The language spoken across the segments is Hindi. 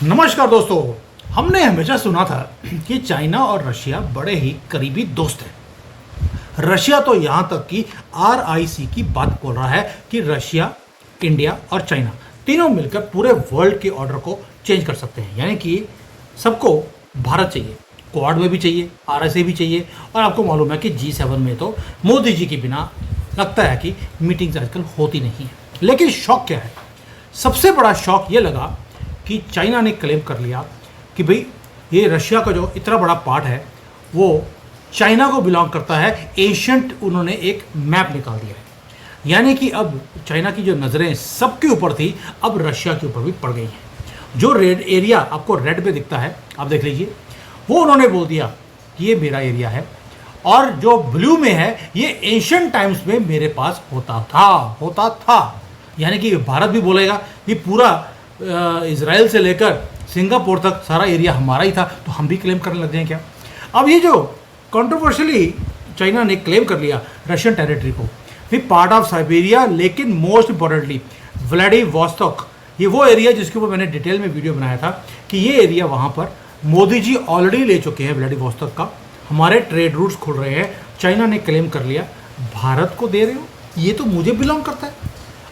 नमस्कार दोस्तों। हमने हमेशा सुना था कि चाइना और रशिया बड़े ही करीबी दोस्त हैं। रशिया तो यहाँ तक कि RIC की बात बोल रहा है कि रशिया, इंडिया और चाइना तीनों मिलकर पूरे वर्ल्ड के ऑर्डर को चेंज कर सकते हैं। यानी कि सबको भारत चाहिए, क्वाड में भी चाहिए, RIC भी चाहिए। और आपको मालूम है कि G7 में तो मोदी जी के बिना लगता है कि मीटिंग्स आजकल होती नहीं है। लेकिन शौक क्या है? सबसे बड़ा शौक ये लगा कि चाइना ने क्लेम कर लिया कि भाई ये रशिया का जो इतना बड़ा पार्ट है वो चाइना को बिलोंग करता है। एशियंट उन्होंने एक मैप निकाल दिया है। यानी कि अब चाइना की जो नज़रें सबके ऊपर थी अब रशिया के ऊपर भी पड़ गई हैं। जो रेड एरिया आपको रेड पे दिखता है, आप देख लीजिए, वो उन्होंने बोल दिया कि ये मेरा एरिया है। और जो ब्लू में है ये एशियन टाइम्स में मेरे पास होता था। यानी कि भारत भी बोलेगा ये पूरा इजराइल से लेकर सिंगापुर तक सारा एरिया हमारा ही था, तो हम भी क्लेम करने लग जाएं क्या? अब ये जो कंट्रोवर्शियली चाइना ने क्लेम कर लिया रशियन टेरिटरी को, फिर पार्ट ऑफ साइबेरिया, लेकिन मोस्ट इंपॉर्टेंटली व्लादिवोस्तोक, ये वो एरिया जिसके ऊपर मैंने डिटेल में वीडियो बनाया था कि ये एरिया वहाँ पर मोदी जी ऑलरेडी ले चुके हैं। व्लादिवोस्तोक का हमारे ट्रेड रूट्स खुल रहे हैं। चाइना ने क्लेम कर लिया भारत को दे रहे हो, ये तो मुझे बिलोंग करता है।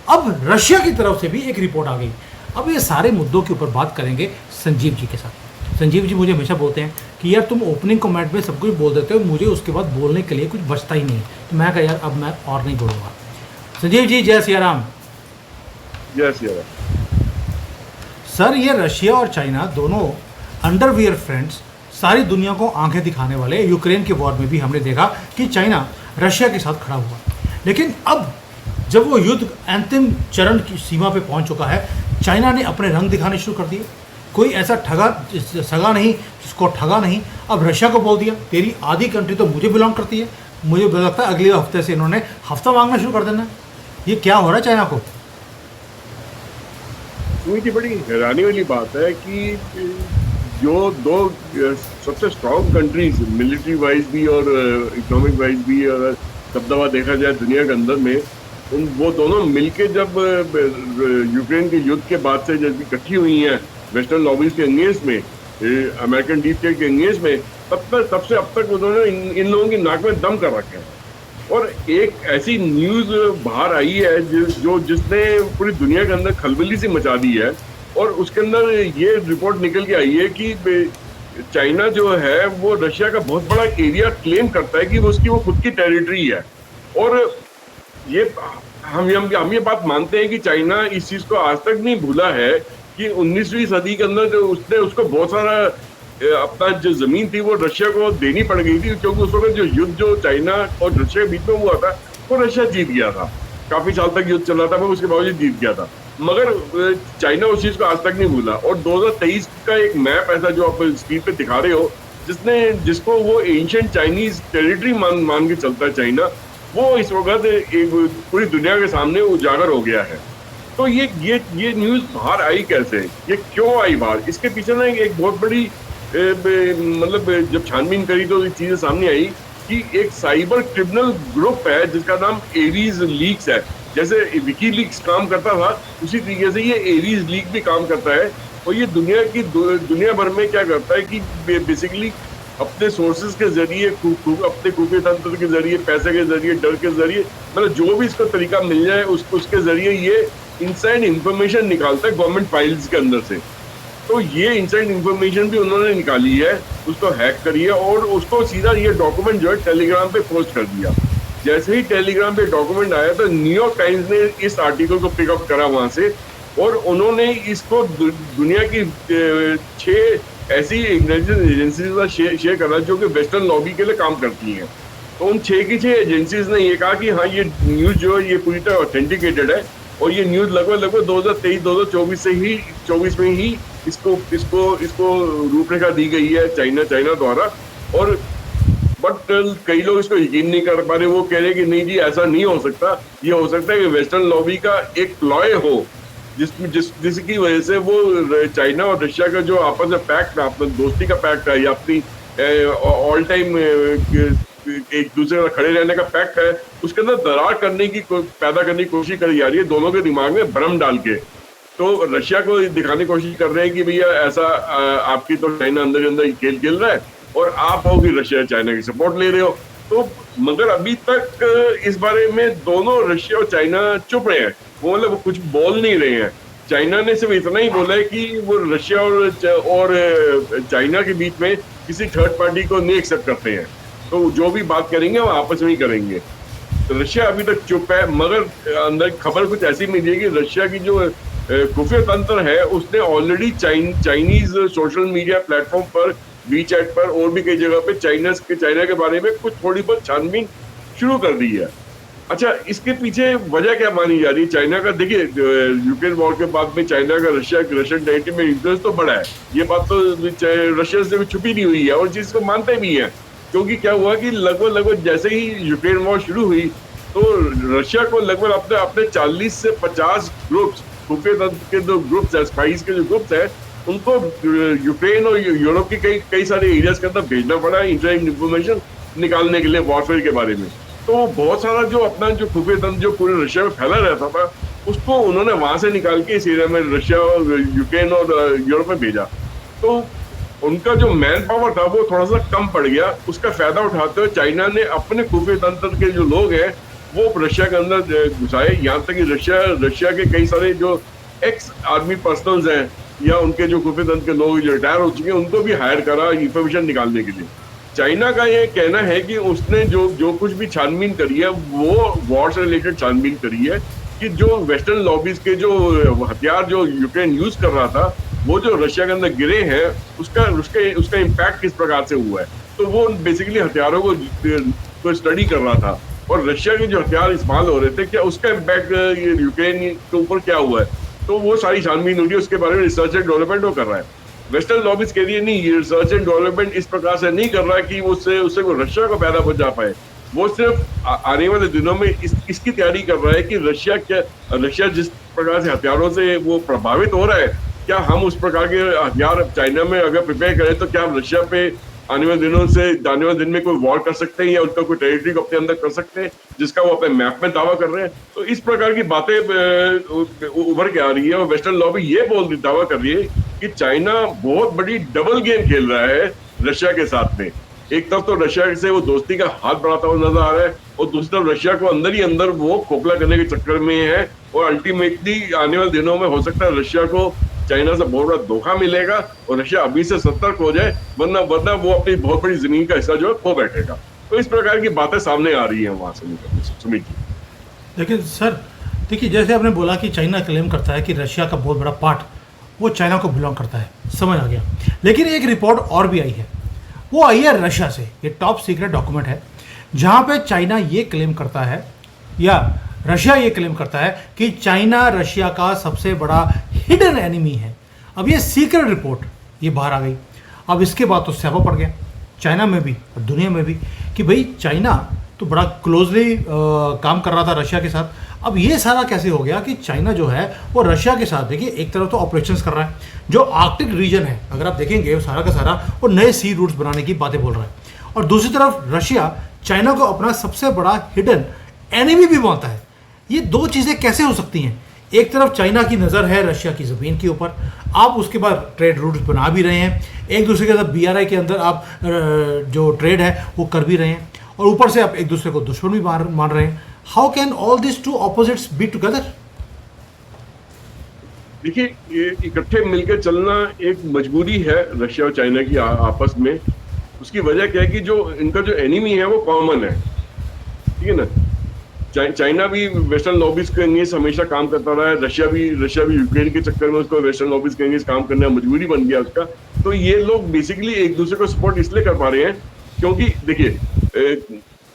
अब रशिया की तरफ से भी एक रिपोर्ट आ गई। अब ये सारे मुद्दों के ऊपर बात करेंगे संजीव जी के साथ। संजीव जी मुझे हमेशा बोलते हैं कि यार तुम ओपनिंग कमेंट में सब कुछ बोल देते हो, मुझे उसके बाद बोलने के लिए कुछ बचता ही नहीं। तो मैं कहा यार अब मैं और नहीं बोलूँगा। संजीव जी जय सिया राम। जय सिया राम। सर ये रशिया और चाइना दोनों अंडरवियर फ्रेंड्स, सारी दुनिया को आंखें दिखाने वाले। यूक्रेन के वॉर में भी हमने देखा कि चाइना रशिया के साथ खड़ा हुआ, लेकिन अब जब वो युद्ध अंतिम चरण की सीमा पे पहुंच चुका है, चाइना ने अपने रंग दिखाने शुरू कर दिए। कोई ऐसा सगा नहीं जिसको ठगा नहीं। अब रशिया को बोल दिया तेरी आधी कंट्री तो मुझे बिलोंग करती है। मुझे लगता है अगले हफ्ते से इन्होंने हफ्ता मांगना शुरू कर देना। ये क्या हो रहा है चाइना को? की बड़ी हैरानी वाली बात है कि जो दो सबसे स्ट्रॉन्ग कंट्रीज मिलिट्री वाइज भी और इकोनॉमिक वाइज भी, और दबदबा देखा जाए दुनिया के अंदर में, वो दोनों मिलके जब यूक्रेन के युद्ध के बाद से जब इकट्ठी हुई हैं वेस्टर्न लॉबीज के अंगेज में, अमेरिकन डीप स्टेट के अंगेज में, तब से अब तक उन्होंने इन लोगों की नाक में दम कर रखे हैं। और एक ऐसी न्यूज़ बाहर आई है जिसने पूरी दुनिया के अंदर खलबली सी मचा दी है। और उसके अंदर ये रिपोर्ट निकल के आई है कि चाइना जो है वो रशिया का बहुत बड़ा एरिया क्लेम करता है कि उसकी वो खुद की टेरिटरी है। और ये हम ये बात मानते हैं कि चाइना इस चीज को आज तक नहीं भूला है कि 19वीं सदी के अंदर जो उसने उसको बहुत सारा अपना जो जमीन थी वो रशिया को देनी पड़ गई थी, क्योंकि उस वक्त जो युद्ध जो चाइना और रशिया के बीच में हुआ था वो रशिया जीत गया था। काफी साल तक युद्ध चला था, वो उसके बावजूद जीत गया था। मगर चाइना उस चीज को आज तक नहीं भूला। और 2023 का एक मैप ऐसा जो आप स्क्रीन पे दिखा रहे हो, जिसको वो एंशिएंट चाइनीज टेरिटरी मान के चलता है चाइना, वो इस वक्त पूरी दुनिया के सामने उजागर हो गया है। तो ये न्यूज बाहर आई कैसे, ये क्यों आई बाहर? इसके पीछे ना एक बहुत बड़ी मतलब जब छानबीन करी तो ये चीजें सामने आई कि एक साइबर क्रिमिनल ग्रुप है जिसका नाम एरीज लीक्स है। जैसे विकीलीक्स काम करता था उसी तरीके से ये एरीज लीक भी काम करता है। और ये दुनिया भर में क्या करता है कि बेसिकली अपने सोर्सेज के जरिए, अपने खुफिया तंत्र के जरिए, पैसे के जरिए, डर के जरिए, मतलब जो भी इसको तरीका मिल जाए उसके जरिए ये इनसाइड इंफॉर्मेशन निकालता है गवर्नमेंट फाइल्स के अंदर से। तो ये इनसाइड इंफॉर्मेशन भी उन्होंने निकाली है, उसको हैक करी है और उसको सीधा ये डॉक्यूमेंट जो है टेलीग्राम पे पोस्ट कर दिया। जैसे ही टेलीग्राम पे डॉक्यूमेंट आया तो न्यूयॉर्क टाइम्स ने इस आर्टिकल को पिकअप करा वहां से, और उन्होंने इसको दुनिया की 6 ऐसी इंटेलिजेंस एजेंसीज का शेयर करा जो कि वेस्टर्न लॉबी के लिए काम करती हैं। तो उन 6 की 6 एजेंसीज ने ये कहा कि हाँ ये न्यूज जो है ये पूरी तरह ऑथेंटिकेटेड है, और ये न्यूज लगभग 2023-2024 में ही इसको रूपरेखा दी गई है चाइना द्वारा। और बट कई लोग इसको यकीन नहीं कर पा रहे। वो कह रहे कि नहीं जी ऐसा नहीं हो सकता, ये हो सकता है कि वेस्टर्न लॉबी का एक प्लॉय हो जिसकी वजह से वो चाइना और रशिया का जो आपस में पैक्ट है, अपना दोस्ती का पैक्ट है या अपनी ऑल टाइम एक दूसरे का खड़े रहने का पैक्ट है, उसके अंदर दरार पैदा करने की कोशिश करी जा रही है दोनों के दिमाग में भ्रम डाल के। तो रशिया को दिखाने की कोशिश कर रहे हैं कि भैया ऐसा आपकी तो चाइना अंदर अंदर खेल खेल रहा है और आप हो कि रशिया चाइना की सपोर्ट ले रहे हो। तो मगर अभी तक इस बारे में दोनों रशिया और चाइना चुप रहे हैं, वो मतलब कुछ बोल नहीं रहे हैं। चाइना ने सिर्फ इतना ही बोला है कि वो रशिया और चाइना के बीच में किसी थर्ड पार्टी को नहीं एक्सेप्ट करते हैं, तो जो भी बात करेंगे वो आपस में ही करेंगे। तो रशिया अभी तक चुप है, मगर अंदर खबर कुछ ऐसी मिली है कि रशिया की जो खुफिया तंत्र है उसने already Chinese social media platform पर, वीचैट पर और भी कई जगह पे चाइना के बारे में कुछ थोड़ी बहुत छानबीन शुरू कर दी है। अच्छा, इसके पीछे वजह क्या मानी जा रही है चाइना का? देखिए, यूक्रेन वॉर के बाद में चाइना का रशियन टेरिटरी में इंफ्लुएंस तो बढ़ा है, ये बात तो रशिया से छुपी नहीं हुई है और जिसको मानते भी हैं। क्योंकि क्या हुआ कि लगभग जैसे ही यूक्रेन वॉर शुरू हुई तो रशिया को लगभग अपने अपने 40 से 50 ग्रुप्स, खुफिया तंत्र के जो ग्रुप्स है, स्पाइस के जो ग्रुप्स है, उनको यूक्रेन और यूरोप के कई सारे एरियाज के अंदर भेजना पड़ा इंटरनेट इंफॉर्मेशन निकालने के लिए वॉरफेयर के बारे में। तो बहुत सारा जो अपना जो खुफिया तंत्र जो पूरे रशिया में फैला रहता था उसको उन्होंने वहां से निकाल के इस एरिया में रशिया और यूक्रेन और यूरोप में भेजा। तो उनका जो मैन पावर था वो थोड़ा सा कम पड़ गया। उसका फायदा उठाते हुए चाइना ने अपने खुफिया तंत्र के जो लोग हैं वो रशिया के अंदर घुसाए। यहाँ तक कि रशिया के कई सारे जो एक्स आर्मी पर्सनल्स हैं या उनके जो खुफिया तंत्र के लोग जो रिटायर हो चुके हैं उनको भी हायर करा इंफॉर्मेशन निकालने के लिए। चाइना का ये कहना है कि उसने जो कुछ भी छानबीन करी है वो वॉर से रिलेटेड छानबीन करी है, कि जो वेस्टर्न लॉबीज के जो हथियार जो यूक्रेन यूज कर रहा था वो जो रशिया के अंदर गिरे हैं उसका इम्पैक्ट किस प्रकार से हुआ है। तो वो बेसिकली हथियारों को स्टडी कर रहा था और रशिया के जो हथियार इस्तेमाल हो रहे थे क्या उसका इम्पैक्ट यूक्रेन के ऊपर क्या हुआ है, तो वो सारी छानबीन हो रही है। उसके बारे में रिसर्च एंड डेवलपमेंट वो कर रहा है। वेस्टर्न लॉबीज के लिए नहीं, ये रिसर्च एंड डेवलपमेंट इस प्रकार से नहीं कर रहा है कि उससे वो रशिया को फायदा पहुंचा पाए। वो सिर्फ आने वाले दिनों में इसकी तैयारी कर रहा है कि रशिया जिस प्रकार से हथियारों से वो प्रभावित हो रहा है, क्या हम उस प्रकार के हथियार चाइना में अगर प्रिपेयर करें तो क्या हम रशिया पे आने वाले दिन में कोई वॉर कर सकते हैं या उनका कोई टेरिटरी को अपने अंदर कर सकते हैं जिसका वो अपने मैप में दावा कर रहे हैं। तो इस प्रकार की बातें उभर के आ रही है और वेस्टर्न लॉबी ये दावा कर रही है कि चाइना बहुत बड़ी डबल गेम खेल रहा है रशिया के साथ में। एक तरफ तो रशिया से वो दोस्ती का हाथ बढ़ाता हुआ नजर आ रहा है और दूसरी तरफ रशिया को अंदर ही अंदर वो खोखला करने के चक्कर में है और अल्टीमेटली आने वाले दिनों में हो सकता है रशिया को चाइना से बहुत बड़ा धोखा मिलेगा और रशिया अभी से सतर्क हो जाए, वरना वो अपनी बहुत बड़ी जमीन का हिस्सा जो है खो बैठेगा। तो इस प्रकार की बातें सामने आ रही हैं वहां से। सुमित जी, लेकिन सर देखिए, जैसे आपने बोला कि चाइना क्लेम करता है कि रशिया का बहुत बड़ा पार्ट वो चाइना को बिलोंग करता है, समझ आ गया। लेकिन एक रिपोर्ट और भी आई है, वो आई है रशिया से। ये टॉप सीक्रेट डॉक्यूमेंट है जहां पे चाइना ये क्लेम करता है या रशिया ये क्लेम करता है कि चाइना रशिया का सबसे बड़ा हिडन एनिमी है। अब ये सीक्रेट रिपोर्ट ये बाहर आ गई। अब इसके बाद तो स्यापा पड़ गया चाइना में भी और दुनिया में भी कि भाई चाइना तो बड़ा क्लोजली काम कर रहा था रशिया के साथ। अब ये सारा कैसे हो गया कि चाइना जो है वो रशिया के साथ, देखिए एक तरफ तो ऑपरेशंस कर रहा है, जो आर्कटिक रीजन है अगर आप देखेंगे वो सारा का सारा वो नए सी रूट्स बनाने की बातें बोल रहा है, और दूसरी तरफ रशिया चाइना को अपना सबसे बड़ा हिडन एनिमी भी मानता है। ये दो चीज़ें कैसे हो सकती हैं? एक तरफ चाइना की नज़र है रशिया की ज़मीन के ऊपर, आप उसके बाद ट्रेड रूट्स बना भी रहे हैं, एक दूसरे के साथ BRI के अंदर आप जो ट्रेड है वो कर भी रहे हैं, और ऊपर से आप एक दूसरे को दुश्मन भी मान रहे हैं। How can all this two opposites be together? देखिए, ये इकट्ठे मिलकर चलना एक मजबूरी है रशिया और चाइना की आपस में। उसकी वजह क्या है कि जो इनका जो एनिमी है वो कॉमन है, ठीक है ना। चाइना भी वेस्टर्न लॉबीज के अगेंस्ट हमेशा काम करता रहा है, रशिया भी यूक्रेन के चक्कर में उसको वेस्टर्न लॉबीज के अगेंस्ट काम करना मजबूरी बन गया उसका। तो ये लोग बेसिकली एक दूसरे को सपोर्ट इसलिए कर पा रहे हैं क्योंकि देखिए,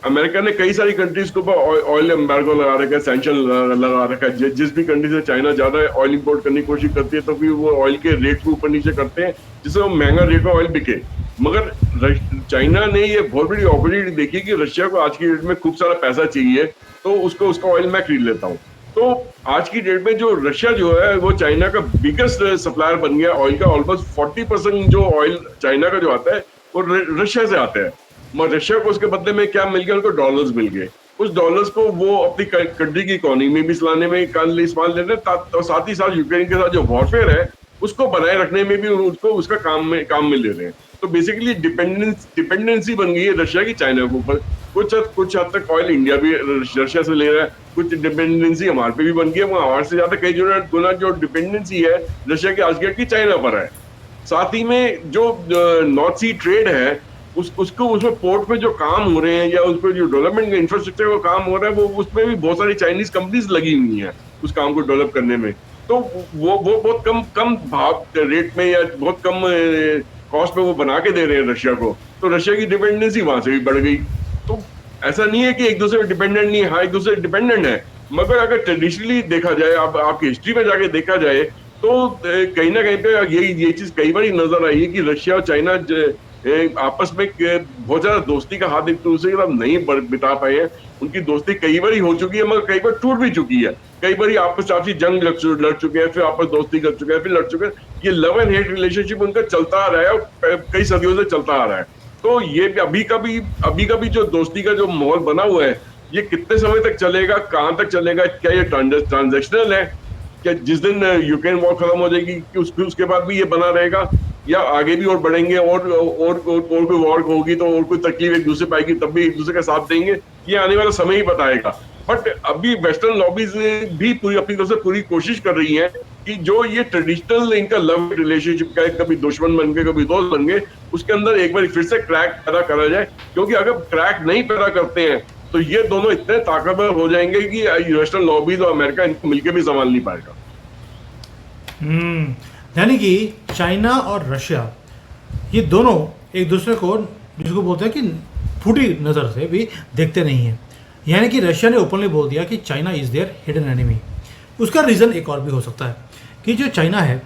अमेरिका ने कई सारी कंट्रीज के ऊपर ऑयल एम्बार्गो लगा रखा है, सैंक्शन लगा रखा है। जिस भी कंट्री से चाइना ज्यादा ऑयल इंपोर्ट करने की कोशिश करती है तो फिर वो ऑयल के रेट को ऊपर नीचे करते हैं जिससे वो महंगा रेट में ऑयल बिके। मगर चाइना ने ये बहुत बड़ी अपॉर्चुनिटी देखी कि रशिया को आज की डेट में खूब सारा पैसा चाहिए तो उसका ऑयल मैं खरीद लेता हूँ। तो आज की डेट में जो रशिया जो है वो चाइना का बिगेस्ट सप्लायर बन गया ऑयल का। ऑलमोस्ट 40% जो ऑयल चाइना का जो आता है वो रशिया से आता है। मगर रशिया को उसके बदले में क्या मिल गया, उनको डॉलर्स मिल गए। उस डॉलर्स को वो अपनी कंट्री की इकोनॉमी भी चलाने में इस्तेमाल ले रहे हैं, और साथ ही साथ यूक्रेन के साथ जो वॉरफेयर है उसको बनाए रखने में भी उसको उसका काम में ले रहे हैं। तो बेसिकली डिपेंडेंसी बन गई है रशिया की चाइना के ऊपर। कुछ हद तक ऑयल इंडिया भी रशिया से ले रहा है, कुछ डिपेंडेंसी हमारे पे भी बन गई है, वो हमारे से ज्यादा कई गुना जो डिपेंडेंसी है रशिया के आज की चाइना पर है। साथ ही में जो नॉर्थ सी ट्रेड है उसको उसमें पोर्ट में जो काम हो रहे हैं या उस पर जो डेवलपमेंट इंफ्रास्ट्रक्चर का काम हो रहा है वो उसमें भी बहुत सारी चाइनीज कंपनीज लगी हुई हैं उस काम को डेवलप करने में। तो वो बहुत कम कम भाव रेट में या बहुत कम कॉस्ट में वो बना के दे रहे हैं रशिया को, तो रशिया की डिपेंडेंसी वहां से भी बढ़ गई। तो ऐसा नहीं है कि एक दूसरे पर डिपेंडेंट नहीं है, हाँ एक दूसरे डिपेंडेंट है, मगर अगर ट्रेडिशनली देखा जाए, आप आपकी हिस्ट्री में जाके देखा जाए तो कहीं ना कहीं पे ये चीज कई बार नजर आई है कि रशिया और चाइना आपस में बहुत ज्यादा दोस्ती का हाथ एक दूसरे के साथ नहीं बिता पाए हैं। उनकी दोस्ती कई बार हो चुकी है मगर कई बार टूट भी चुकी है, कई बार आपसी जंग लड़ चुके हैं, फिर आपस दोस्ती कर चुके हैं, फिर लड़ चुके हैं। ये लव एंड हेट रिलेशनशिप उनका चलता आ रहा है और कई सदियों से चलता आ रहा है। तो ये अभी का भी जो दोस्ती का जो माहौल बना हुआ है ये कितने समय तक चलेगा, कहां तक चलेगा, क्या ये ट्रांजेक्शनल है, क्या जिस दिन यूक्रेन वॉर खत्म हो जाएगी कि उसके बाद भी ये बना रहेगा, या आगे भी और बढ़ेंगे और कोई वॉर होगी तो और कोई तकलीफ एक दूसरे पाएगी तब भी एक दूसरे का साथ देंगे, ये आने वाला समय ही बताएगा। बट अभी वेस्टर्न लॉबीज भी पूरी अपनी तरफ से पूरी कोशिश कर रही है कि जो ये ट्रेडिशनल इनका लव रिलेशनशिप का कभी दुश्मन बन गए कभी दोस्त बन गए, उसके अंदर एक बार फिर से क्रैक पैदा करा जाए, क्योंकि अगर क्रैक नहीं पैदा करते हैं तो ये दोनों इतने ताकतवर हो जाएंगे कि वेस्टर्न लॉबीज और अमेरिका इनको मिलकर भी संभाल नहीं पाएगा। यानी कि चाइना और रशिया ये दोनों एक दूसरे को, जिसको बोलते हैं कि फूटी नज़र से भी देखते नहीं हैं। यानी कि रशिया ने ओपनली बोल दिया कि China is their hidden enemy. उसका रीज़न एक और भी हो सकता है कि जो चाइना है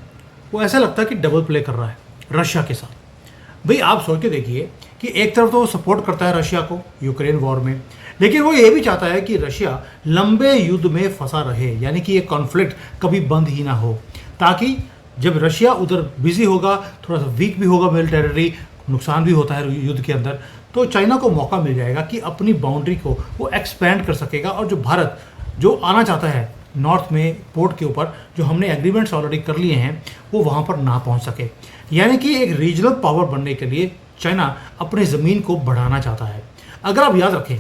वो ऐसा लगता है कि डबल प्ले कर रहा है रशिया के साथ। भाई आप सोच के देखिए कि एक तरफ तो वो सपोर्ट करता है रशिया को यूक्रेन वॉर में, लेकिन वो ये भी चाहता है कि रशिया लंबे युद्ध में फंसा रहे, यानी कि ये कॉन्फ्लिक्ट कभी बंद ही ना हो, ताकि जब रशिया उधर बिजी होगा, थोड़ा सा वीक भी होगा, मिलिटरी नुकसान भी होता है युद्ध के अंदर, तो चाइना को मौका मिल जाएगा कि अपनी बाउंड्री को वो एक्सपेंड कर सकेगा। और जो भारत जो आना चाहता है नॉर्थ में पोर्ट के ऊपर, जो हमने एग्रीमेंट्स ऑलरेडी कर लिए हैं, वो वहाँ पर ना पहुँच सके। यानी कि एक रीजनल पावर बनने के लिए चाइना अपने ज़मीन को बढ़ाना चाहता है। अगर आप याद रखें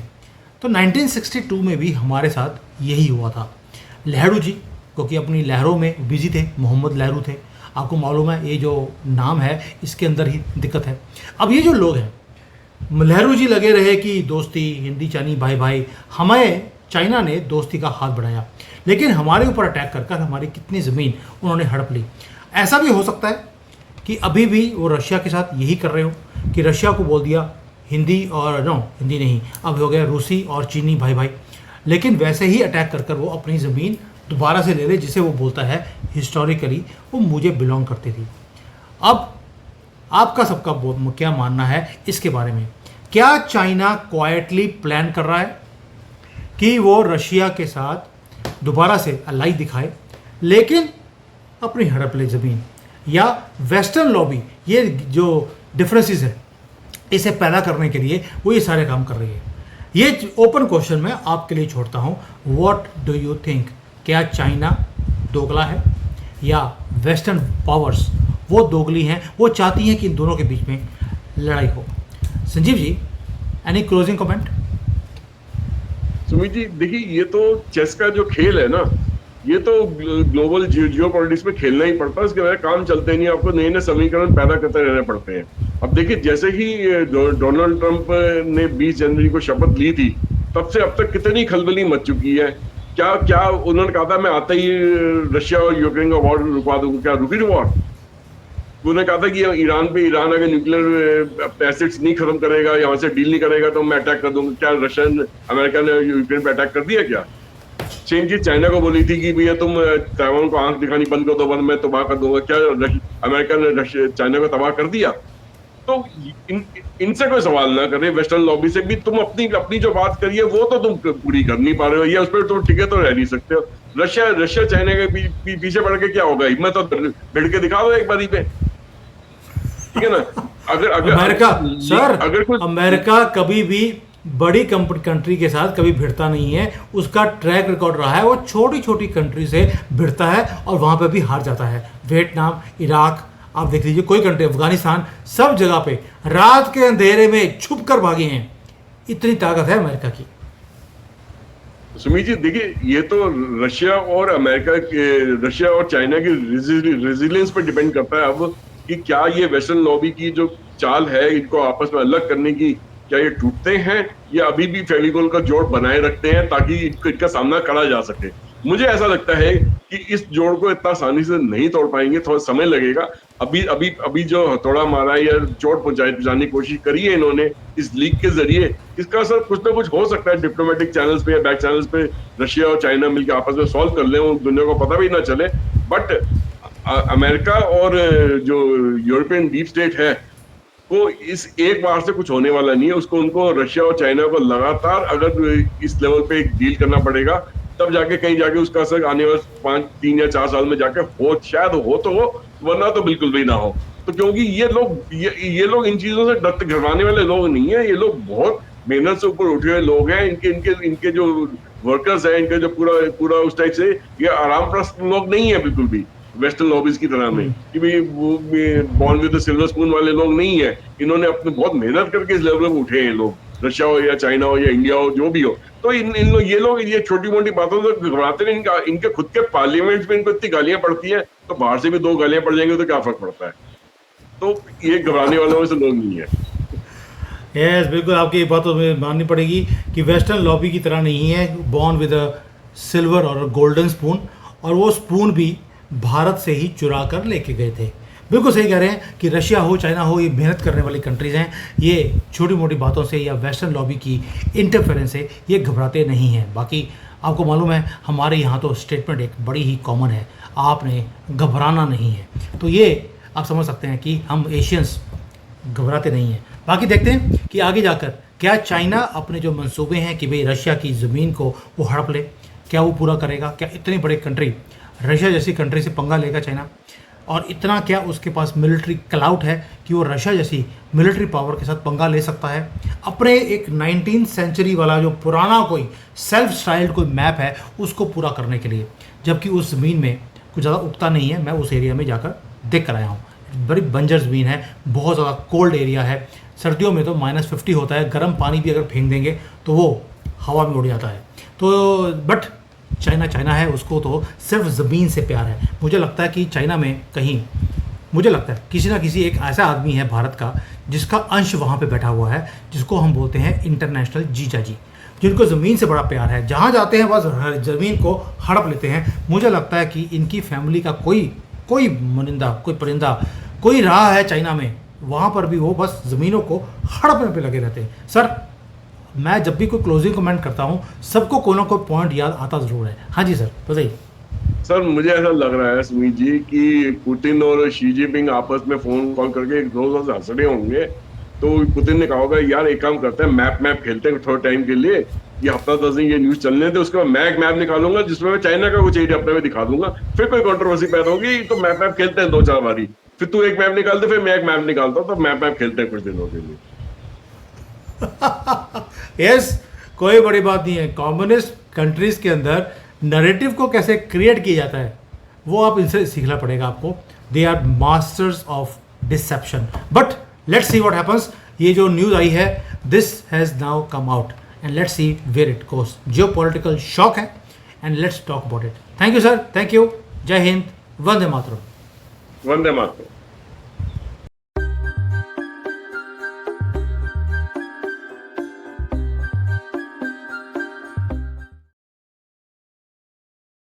तो 1962 में भी हमारे साथ यही हुआ था। नेहरू जी क्योंकि अपनी लहरों में बिजी थे, मोहम्मद नेहरू थे, आपको मालूम है ये जो नाम है इसके अंदर ही दिक्कत है। अब ये जो लोग हैं, नेहरू जी लगे रहे कि दोस्ती, हिंदी चाइनी भाई भाई, हमें चाइना ने दोस्ती का हाथ बढ़ाया, लेकिन हमारे ऊपर अटैक कर कर हमारी कितनी ज़मीन उन्होंने हड़प ली। ऐसा भी हो सकता है कि अभी भी वो रशिया के साथ यही कर रहे हो कि रशिया को बोल दिया हिंदी, और नो हिंदी नहीं, अब हो गया रूसी और चीनी भाई भाई, लेकिन वैसे ही अटैक कर कर वो अपनी ज़मीन दोबारा से ले ले, जिसे वो बोलता है हिस्टोरिकली वो मुझे बिलोंग करती थी। अब आपका सबका क्या मानना है इसके बारे में? क्या चाइना क्वाइटली प्लान कर रहा है कि वो रशिया के साथ दोबारा से अलाई दिखाए, लेकिन अपनी हड़प ले ज़मीन, या वेस्टर्न लॉबी ये जो डिफरेंसेस है इसे पैदा करने के लिए वो ये सारे काम कर रही है? ये ओपन क्वेश्चन मैं आपके लिए छोड़ता हूँ। What do you think? क्या चाइना दोगला है या वेस्टर्न पावर्स वो दोगली हैं, वो चाहती हैं कि इन दोनों के बीच में लड़ाई हो? Sanjeev ji, any closing comment? Sumit ji देखिए, ये तो चेस का जो खेल है ना, ये तो ग्लोबल जियो पॉलिटिक्स में खेलना ही पड़ता है, इसके वजह काम चलते नहीं, आपको नए नए समीकरण पैदा करते रहने पड़ते हैं। अब देखिए, जैसे ही डोनाल्ड ट्रंप ने 20 जनवरी को शपथ ली थी, तब से अब तक कितनी खलबली मच चुकी है। क्या क्या उन्होंने कहा था मैं आते ही रशिया और यूक्रेन का वॉर रुकवा दूंगा, क्या रुकी वॉर? उन्होंने कहा था कि ईरान अगर न्यूक्लियर एसिड्स नहीं खत्म करेगा, यहाँ से डील नहीं करेगा तो मैं अटैक कर दूंगा। क्या अमेरिका ने यूक्रेन पे अटैक कर दिया? क्या सेम चीज चाइना को बोली थी कि भैया तुम ताइवान को आंख दिखानी बंद कर दो, वरना मैं तबाह कर दूंगा। क्या अमेरिका ने चाइना को तबाह कर दिया? तो इनसे कोई सवाल ना करे, वेस्टर्न लॉबी से भी तुम अपनी जो बात करिए वो तो तुम पूरी कर नहीं पा रहे हो, या उस पर तुम टिके तो रह नहीं सकते हो। रशिया चाइना के पीछे पड़ के क्या होगा? हिम्मत तो भिड़ के दिखा दो एक बारी पे, ठीक है ना? अगर अमेरिका सर, अगर अमेरिका कभी भी बड़ी कंट्री के साथ कभी भिड़ता नहीं है, उसका ट्रैक रिकॉर्ड रहा है, वो छोटी छोटी कंट्री से भिड़ता है और वहाँ पे भी हार जाता है। वियतनाम, इराक, आप देख लीजिए कोई कंट्री, अफगानिस्तान, सब जगह पे रात के अंधेरे में छुप कर भागे हैं। इतनी ताकत है अमेरिका की। सुमित जी देखिए, ये तो रशिया और अमेरिका के, रशिया और चाइना की रेजिलियंस पर डिपेंड करता है अब कि क्या ये वेस्टर्न लॉबी की जो चाल है इनको आपस में अलग करने की, क्या ये टूटते हैं या अभी भी फेविकोल का जोड़ बनाए रखते हैं ताकि इनका सामना करा जा सके। मुझे ऐसा लगता है कि इस जोड़ को इतना आसानी से नहीं तोड़ पाएंगे, थोड़ा समय लगेगा। अभी अभी अभी जो हथौड़ा मारा या चोट पहुंचाने की कोशिश करी है इन्होंने इस लीग के जरिए, इसका असर कुछ ना कुछ हो सकता है डिप्लोमेटिक चैनल्स पे या बैक चैनल्स पे। रशिया और चाइना मिलकर आपस में सॉल्व कर ले, दुनिया को पता भी ना चले। बट अमेरिका और जो यूरोपियन डीप स्टेट है वो इस एक बार से कुछ होने वाला नहीं है। उसको उनको रशिया और चाइना को लगातार अगर इस लेवल पे डील करना पड़ेगा, तब जाके कहीं जाके उसका असर आने वाले 3 या 4 साल में जाके हो, शायद हो तो हो, वरना तो बिल्कुल भी ना हो। तो क्योंकि ये लोग इन चीजों से डरते घबराने वाले लोग नहीं है। ये लोग बहुत मेहनत से ऊपर उठे हुए लोग हैं। इनके जो वर्कर्स हैं, इनके जो पूरा उस टाइप से ये आराम प्रस्त लोग नहीं है बिल्कुल भी वेस्टर्न लॉबीज की तरह में कि भाई वो born with the silver spoon वाले लोग नहीं है। इन्होंने अपने बहुत मेहनत करके इस लेवल पे उठे हैं लोग, रशिया हो या चाइना हो या इंडिया हो, जो भी हो। तो ये लोग ये छोटी मोटी बातों से घबराते नहीं। इनके खुद के पार्लियामेंट में इनको इतनी गालियां पड़ती हैं, तो बाहर से भी 2 गालियां पड़ जाएंगी तो क्या फर्क पड़ता है। तो ये घबराने वालों में से लोग नहीं है। यस, बिल्कुल आपकी बात तो माननी पड़ेगी कि वेस्टर्न लॉबी की तरह नहीं है, बॉर्न विद अ सिल्वर और गोल्डन स्पून, और वो स्पून भी भारत से ही चुरा कर लेके गए थे। बिल्कुल सही कह रहे हैं कि रशिया हो, चाइना हो, ये मेहनत करने वाली कंट्रीज़ हैं। ये छोटी मोटी बातों से या वेस्टर्न लॉबी की इंटरफेरेंस से ये घबराते नहीं हैं। बाकी आपको मालूम है हमारे यहाँ तो स्टेटमेंट एक बड़ी ही कॉमन है, आपने घबराना नहीं है। तो ये आप समझ सकते हैं कि हम एशियंस घबराते नहीं हैं। बाकी देखते हैं कि आगे जाकर क्या चाइना अपने जो मंसूबे हैं कि भाई रशिया की ज़मीन को वो हड़प ले, क्या वो पूरा करेगा? क्या इतनी बड़ी कंट्री, रशिया जैसी कंट्री से पंगा लेगा चाइना? और इतना क्या उसके पास मिलिट्री क्लाउट है कि वो रशिया जैसी मिलिट्री पावर के साथ पंगा ले सकता है? अपने एक 19th सेंचुरी वाला जो पुराना कोई सेल्फ स्टाइल्ड कोई मैप है उसको पूरा करने के लिए, जबकि उस ज़मीन में कुछ ज़्यादा उगता नहीं है। मैं उस एरिया में जाकर देख कर आया हूँ, बड़ी बंजर ज़मीन है, बहुत ज़्यादा कोल्ड एरिया है। सर्दियों में तो -50 होता है, गर्म पानी भी अगर फेंक देंगे तो वो हवा में उड़ जाता है। तो बट चाइना है, उसको तो सिर्फ ज़मीन से प्यार है। मुझे लगता है कि चाइना में कहीं, मुझे लगता है किसी ना किसी एक ऐसा आदमी है भारत का जिसका अंश वहाँ पे बैठा हुआ है, जिसको हम बोलते हैं इंटरनेशनल जीजा जी, जिनको ज़मीन से बड़ा प्यार है। जहाँ जाते हैं बस ज़मीन को हड़प लेते हैं। मुझे लगता है कि इनकी फैमिली का कोई मुनिंदा, कोई परिंदा, कोई रहा है चाइना में, वहाँ पर भी वो बस ज़मीनों को हड़पने पे लगे रहते हैं। सर, मैं जब भी कोई क्लोजिंग कमेंट करता हूँ सबको कोई ना कोई पॉइंट याद आता ज़रूर है। हाँ जी सर, बताइए। सर, मुझे ऐसा लग रहा है सुमित जी कि पुतिन और शी जिनपिंग आपस में फोन कॉल करके एक दूसरे से हंस रहे होंगे। तो पुतिन ने कहा होगा यार एक काम करते हैं, मैप खेलते हैं थोड़ा टाइम के लिए, ये हफ्ता 10 दिन ये न्यूज चलने थे, उसके बाद मैं एक मैप निकालूंगा जिसमें मैं चाइना का कुछ एरिया अपने में दिखा दूंगा, फिर कोई कंट्रोवर्सी पैदा होगी। तो मैप खेलते हैं 2-4 बारी, फिर तू एक मैप निकाल दे, फिर मैं एक मैप निकालता हूँ, तो मैप खेलते हैं कुछ दिनों के लिए। यस, कोई बड़ी बात नहीं है। कम्युनिस्ट कंट्रीज के अंदर नैरेटिव को कैसे क्रिएट किया जाता है वो आप इनसे सीखना पड़ेगा आपको। They are masters of deception. But let's see what happens. ये जो न्यूज़ आई है, this has now come out and let's see where it goes. Geopolitical shock है and let's talk about it. Thank you sir, thank you. जय हिंद, वंदे मातरम। वंदे मातरम।